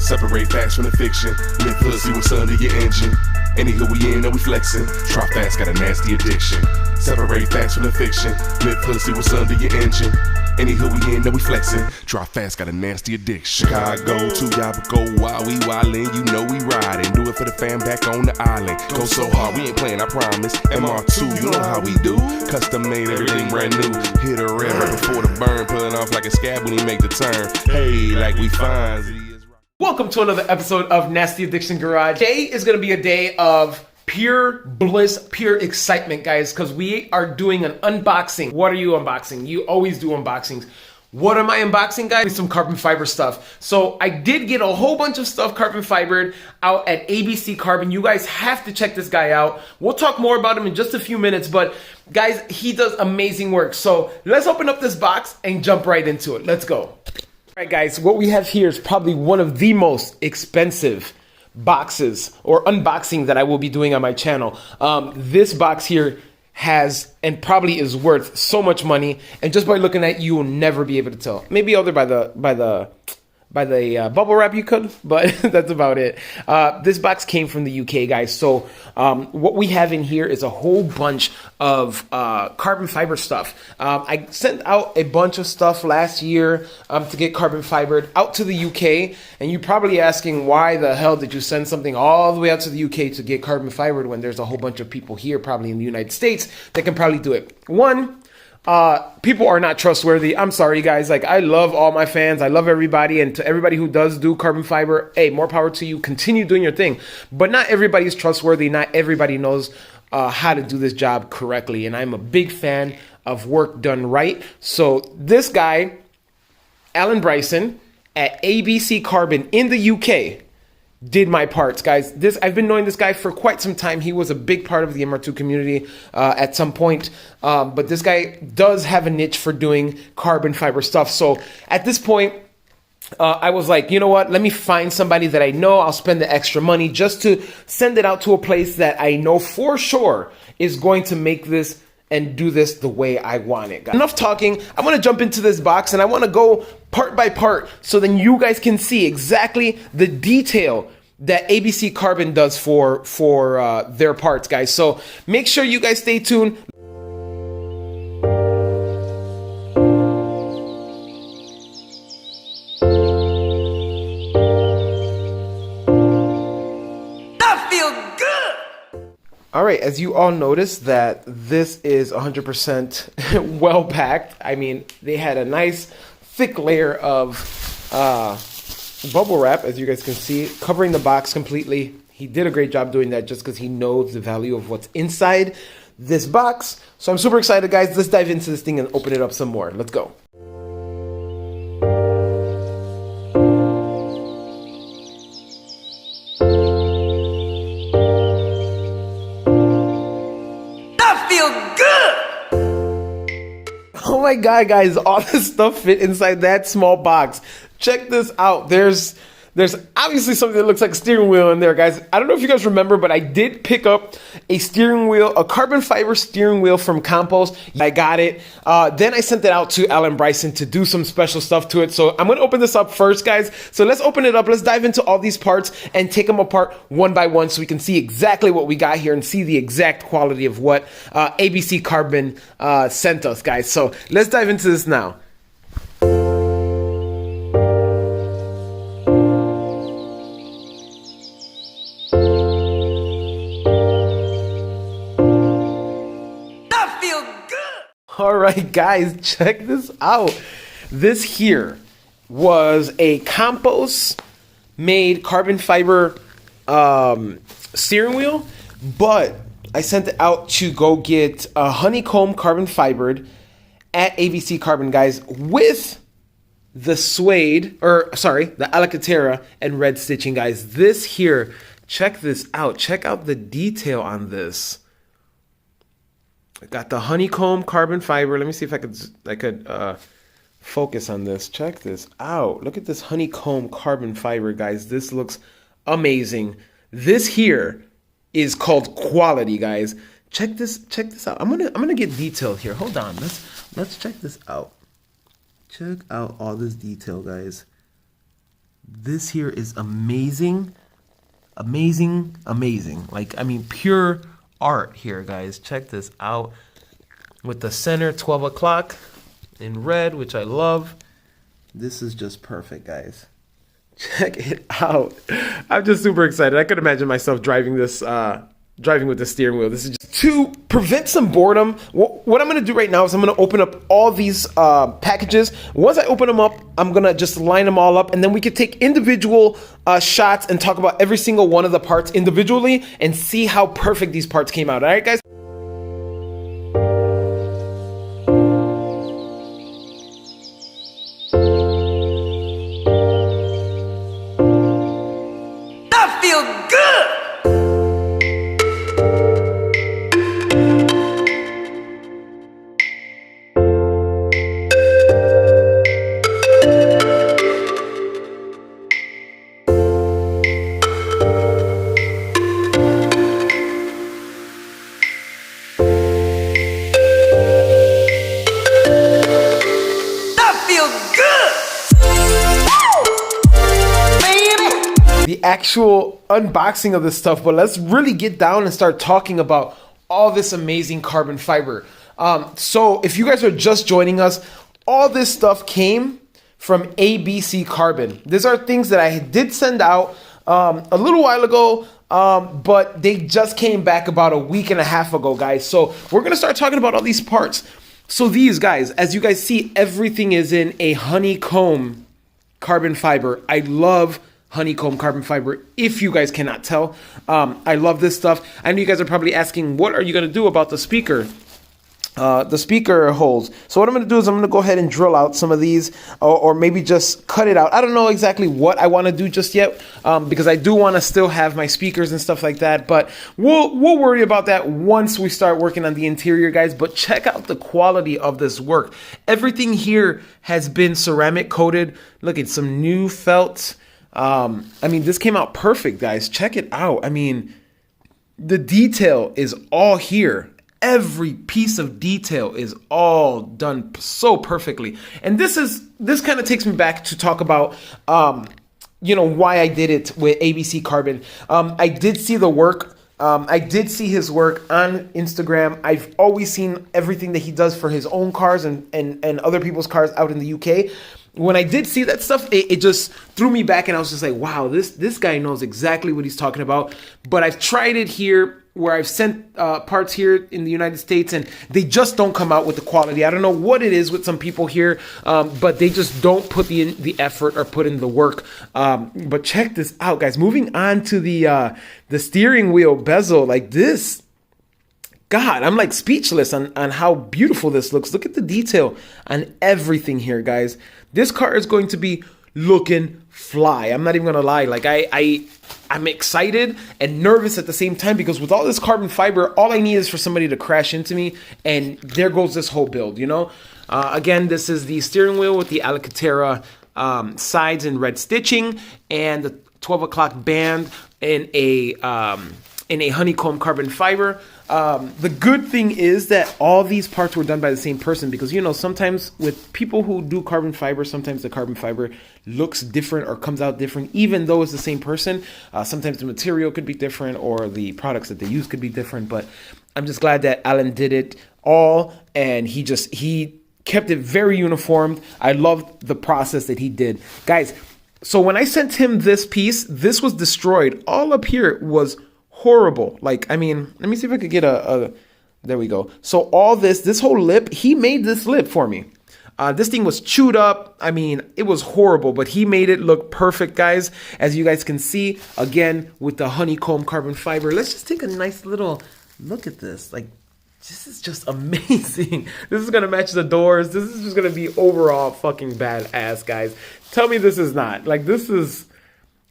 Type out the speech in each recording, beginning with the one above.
Separate facts from the fiction. Live pussy what's under your engine. Anywho we in and we flexing. Try fast, got a nasty addiction. Separate facts from the fiction. Live pussy what's under your engine. Anywho we in and we flexing. Drive fast, got a nasty addiction. Chicago to y'all go wild, we wildin', you know we riding. Do it for the fam back on the island. Go so hard, we ain't playing, I promise. MR2, you know how we do. Custom made, everything brand new. Hit a red right before the burn, pulling off like a scab when he make the turn. Hey, like we fine. Welcome to another episode of Nasty Addiction Garage. Today is going to be a day of pure bliss, pure excitement, guys, because we are doing an unboxing. What are you unboxing? You always do unboxings. What am I unboxing, guys? Some carbon fiber stuff. So I did get a whole bunch of stuff carbon fibered out at ABC Carbon. You guys have to check this guy out. We'll talk more about him in just a few minutes, but guys, he does amazing work. So let's open up this box and jump right into it. Let's go. All right, guys, what we have here is probably one of the most expensive boxes or unboxing that I will be doing on my channel. This box here has and probably is worth so much money, and just by looking at it, you will never be able to tell. Maybe other by the bubble wrap you could, but that's about it. This box came from the UK, guys. So what we have in here is a whole bunch of carbon fiber stuff. I sent out a bunch of stuff last year to get carbon fibered out to the UK, and you're probably asking, why the hell did you send something all the way out to the UK to get carbon fibered when there's a whole bunch of people here, probably in the United States, that can probably do it? One, people are not trustworthy. I'm sorry, guys. Like, I love all my fans. I love everybody. And to everybody who does do carbon fiber, hey, more power to you. Continue doing your thing. But not everybody is trustworthy. Not everybody knows how to do this job correctly. And I'm a big fan of work done right. So this guy, Alan Bryson at ABC Carbon in the UK, did my parts, guys. I've been knowing this guy for quite some time. He was a big part of the MR2 community at some point, but this guy does have a niche for doing carbon fiber stuff. So at this point, I was like, you know what? Let me find somebody that I know. I'll spend the extra money just to send it out to a place that I know for sure is going to make this and do this the way I want it. Enough talking. I want to jump into this box and I want to go part by part so then you guys can see exactly the detail that ABC Carbon does for their parts, guys. So make sure you guys stay tuned. All right, as you all notice that this is 100% well packed. I mean, they had a nice thick layer of bubble wrap, as you guys can see, covering the box completely. He did a great job doing that just because he knows the value of what's inside this box. So I'm super excited, guys. Let's dive into this thing and open it up some more. Let's go. Oh my God, guys, all this stuff fit inside that small box. Check this out. There's obviously something that looks like a steering wheel in there, guys. I don't know if you guys remember, but I did pick up a steering wheel, a carbon fiber steering wheel from Compost. I got it. Then I sent it out to Alan Bryson to do some special stuff to it. So I'm going to open this up first, guys. So let's open it up. Let's dive into all these parts and take them apart one by one so we can see exactly what we got here and see the exact quality of what ABC Carbon sent us, guys. So let's dive into this now. All right, guys, check this out. This here was a Compost made carbon fiber steering wheel, but I sent it out to go get a honeycomb carbon fibered at ABC Carbon, guys, with the suede, the Alcantara and red stitching, guys. This here, check this out. Check out the detail on this. Got the honeycomb carbon fiber. Let me see if I could focus on this. Check this out. Look at this honeycomb carbon fiber, guys. This looks amazing. This here is called quality, guys. Check this out. I'm gonna get detailed here. Hold on. Let's check this out. Check out all this detail, guys. this here is amazing. Amazing, amazing. Like, I mean, pure art here, guys. Check this out. With the center 12 o'clock in red, which I love. This is just perfect, guys. Check it out. I'm just super excited. I could imagine myself driving this, driving with the steering wheel. This is just to prevent some boredom. What I'm going to do right now is I'm going to open up all these packages. Once I open them up, I'm going to just line them all up, and then we could take individual shots and talk about every single one of the parts individually and see how perfect these parts came out. All right, guys? I feel good! The actual unboxing of this stuff, but let's really get down and start talking about all this amazing carbon fiber. So if you guys are just joining us, all this stuff came from ABC Carbon. These are things that I did send out a little while ago, but they just came back about a week and a half ago, guys. So we're gonna start talking about all these parts. So these guys, as you guys see, everything is in a honeycomb carbon fiber. I love honeycomb carbon fiber, if you guys cannot tell. I love this stuff. I know you guys are probably asking, what are you going to do about the speaker holes? So what I'm going to do is I'm going to go ahead and drill out some of these, or maybe just cut it out. I don't know exactly what I want to do just yet, because I do want to still have my speakers and stuff like that, but we'll worry about that once we start working on the interior, guys. But check out the quality of this work. Everything here has been ceramic coated. Look at some new felt. I mean, this came out perfect, guys. Check it out. I mean, the detail is all here. Every piece of detail is all done so perfectly. And this kind of takes me back to talk about, you know, why I did it with ABC Carbon. I did see the work. I did see his work on Instagram. I've always seen everything that he does for his own cars and other people's cars out in the UK. When I did see that stuff, it just threw me back, and I was just like, wow, this guy knows exactly what he's talking about. But I've tried it here, where I've sent parts here in the United States, and they just don't come out with the quality. I don't know what it is with some people here, but they just don't put the effort or put in the work. But check this out, guys. Moving on to the steering wheel bezel, like this. God, I'm like speechless on how beautiful this looks. Look at the detail on everything here, guys. This car is going to be looking fly. I'm not even gonna lie. Like I'm excited and nervous at the same time, because with all this carbon fiber, all I need is for somebody to crash into me, and there goes this whole build, you know? Again, this is the steering wheel with the Alcantara sides in red stitching, and the 12 o'clock band in a honeycomb carbon fiber. The good thing is that all these parts were done by the same person, because, you know, sometimes with people who do carbon fiber, sometimes the carbon fiber looks different or comes out different, even though it's the same person. Sometimes the material could be different, or the products that they use could be different, but I'm just glad that Alan did it all, and he kept it very uniform. I loved the process that he did. Guys, so when I sent him this piece, this was destroyed. All up here was horrible. Like, I mean, let me see if I could get there we go. So all this whole lip, he made this lip for me. This thing was chewed up. I mean, it was horrible, but he made it look perfect, guys. As you guys can see, again, with the honeycomb carbon fiber. Let's just take a nice little look at this. Like, this is just amazing. This is gonna match the doors. This is just gonna be overall fucking badass, guys. Tell me this is not. Like, this is...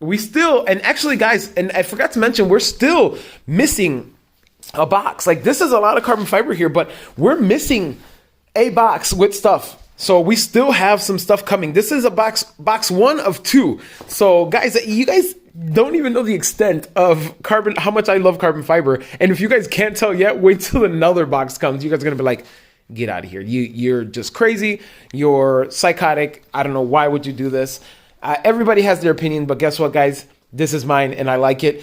We still, and actually, guys, and I forgot to mention, we're still missing a box. Like, this is a lot of carbon fiber here, but we're missing a box with stuff. So we still have some stuff coming. This is a box 1 of 2. So guys, you guys don't even know the extent of how much I love carbon fiber. And if you guys can't tell yet, wait till another box comes. You guys are gonna be like, get out of here. You're just crazy. You're psychotic. I don't know, why would you do this? Everybody has their opinion, but guess what, guys? This is mine, and I like it.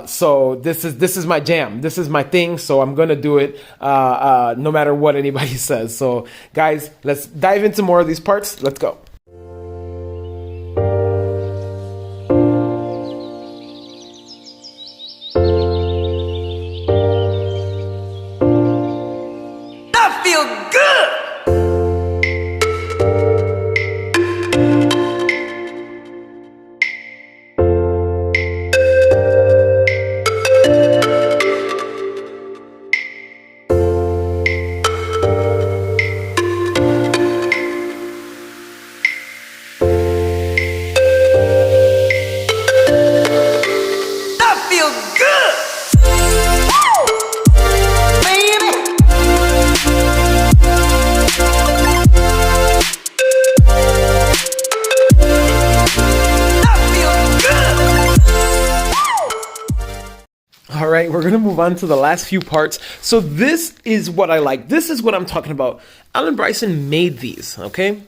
So this is my jam. This is my thing. So I'm gonna do it no matter what anybody says. So guys, let's dive into more of these parts. Let's go. I feel good. I feel good. Woo! Baby. All right, we're gonna move on to the last few parts. So this is what I like. This is what I'm talking about. Alan Bryson made these, okay?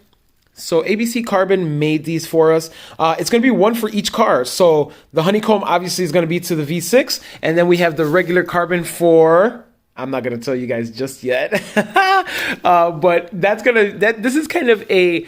So ABC Carbon made these for us. It's gonna be one for each car. So the honeycomb obviously is gonna be to the V6, and then we have the regular carbon for, I'm not gonna tell you guys just yet, but this is kind of a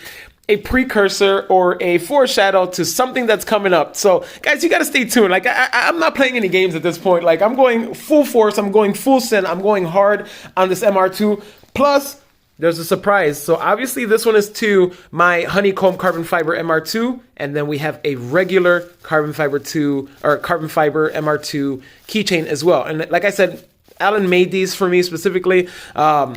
precursor or a foreshadow to something that's coming up. So guys, you gotta stay tuned. Like I'm not playing any games at this point. Like I'm going full force, I'm going full send, I'm going hard on this MR2. Plus, there's a surprise. So obviously this one is to my honeycomb carbon fiber MR2, and then we have a regular carbon fiber MR2 keychain as well. And like I said, Alan made these for me specifically.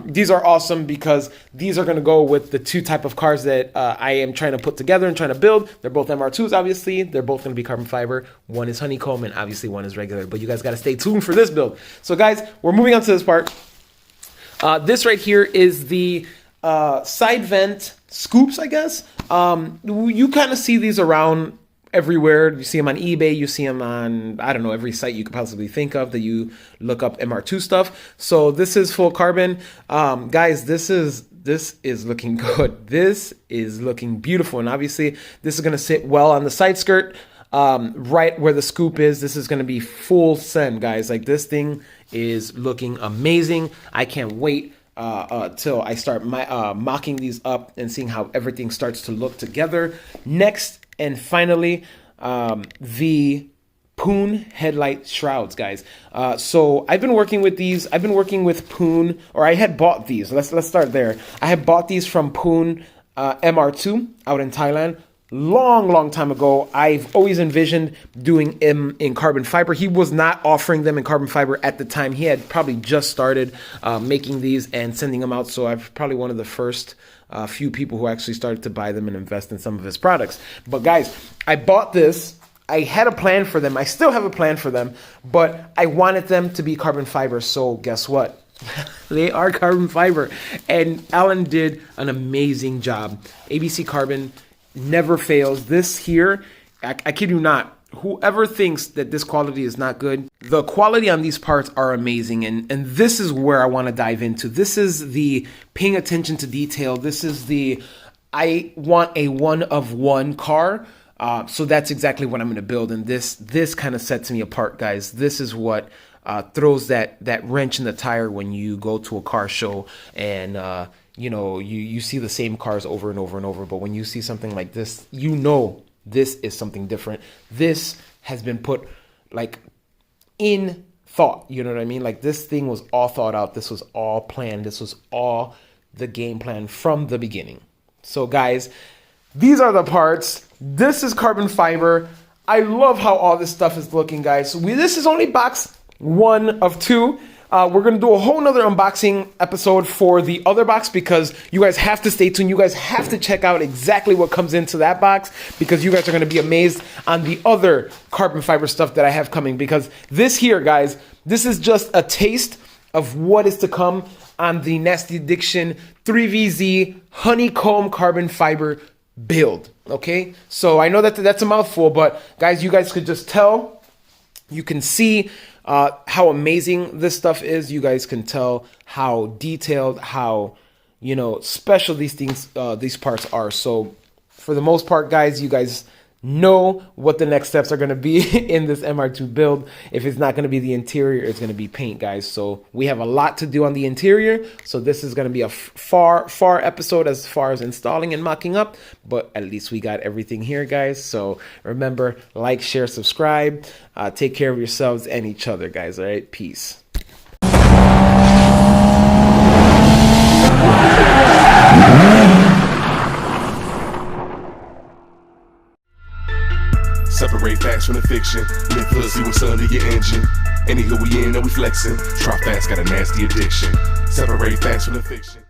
These are awesome because these are going to go with the two type of cars that I am trying to put together and trying to build. They're both MR2s, obviously. They're both going to be carbon fiber. One is honeycomb, and obviously one is regular. But you guys got to stay tuned for this build. So guys, we're moving on to this part. This right here is the side vent scoops, I guess. You kind of see these around everywhere. You see them on eBay. You see them on, I don't know, every site you could possibly think of that you look up MR2 stuff. So this is full carbon. Guys, this is looking good. This is looking beautiful. And obviously, this is going to sit well on the side skirt. Right where the scoop is, this is going to be full send, guys. Like this thing is looking amazing. I can't wait till I start mocking these up and seeing how everything starts to look together. Next and finally, the Poon headlight shrouds, guys. So I've been working with these. I've been working with Poon, or I had bought these. Let's start there. I had bought these from Poon MR2 out in Thailand. Long time ago. I've always envisioned doing them in carbon fiber. He was not offering them in carbon fiber at the time. He had probably just started making these and sending them out. So I'm probably one of the first few people who actually started to buy them and invest in some of his products. But guys, I bought this. I had a plan for them. I still have a plan for them, but I wanted them to be carbon fiber. So guess what? They are carbon fiber. And Alan did an amazing job. ABC Carbon never fails. This here, I kid you not, whoever thinks that this quality is not good, the quality on these parts are amazing. And this is where I want to dive into. This is the paying attention to detail. This is the, I want a one-of-one car. So that's exactly what I'm going to build. And this kind of sets me apart, guys. This is what throws that wrench in the tire when you go to a car show and, you know, you see the same cars over and over and over. But when you see something like this, you know this is something different. This has been put like in thought. You know what I mean? Like this thing was all thought out. This was all planned. This was all the game plan from the beginning. So guys, these are the parts. This is carbon fiber. I love how all this stuff is looking, guys. So this is only box 1 of 2. We're going to do a whole nother unboxing episode for the other box because you guys have to stay tuned. You guys have to check out exactly what comes into that box because you guys are going to be amazed on the other carbon fiber stuff that I have coming, because this here, guys, this is just a taste of what is to come on the Nasty Addiction 3VZ honeycomb carbon fiber build. Okay, so I know that that's a mouthful, but guys, you guys could just tell, you can see how amazing this stuff is. You guys can tell how detailed, how, you know, special these things, these parts are. So for the most part, guys, you guys know what the next steps are going to be in this MR2 build. If it's not going to be the interior, it's going to be paint, guys. So we have a lot to do on the interior. So this is going to be a far episode as far as installing and mocking up, but at least we got everything here, guys. So remember, like, share, subscribe. Take care of yourselves and each other, guys. All right, peace. Separate facts from the fiction. Live hood, see what's under your engine. Anywho, we in and we flexing. Try fast, got a nasty addiction. Separate facts from the fiction.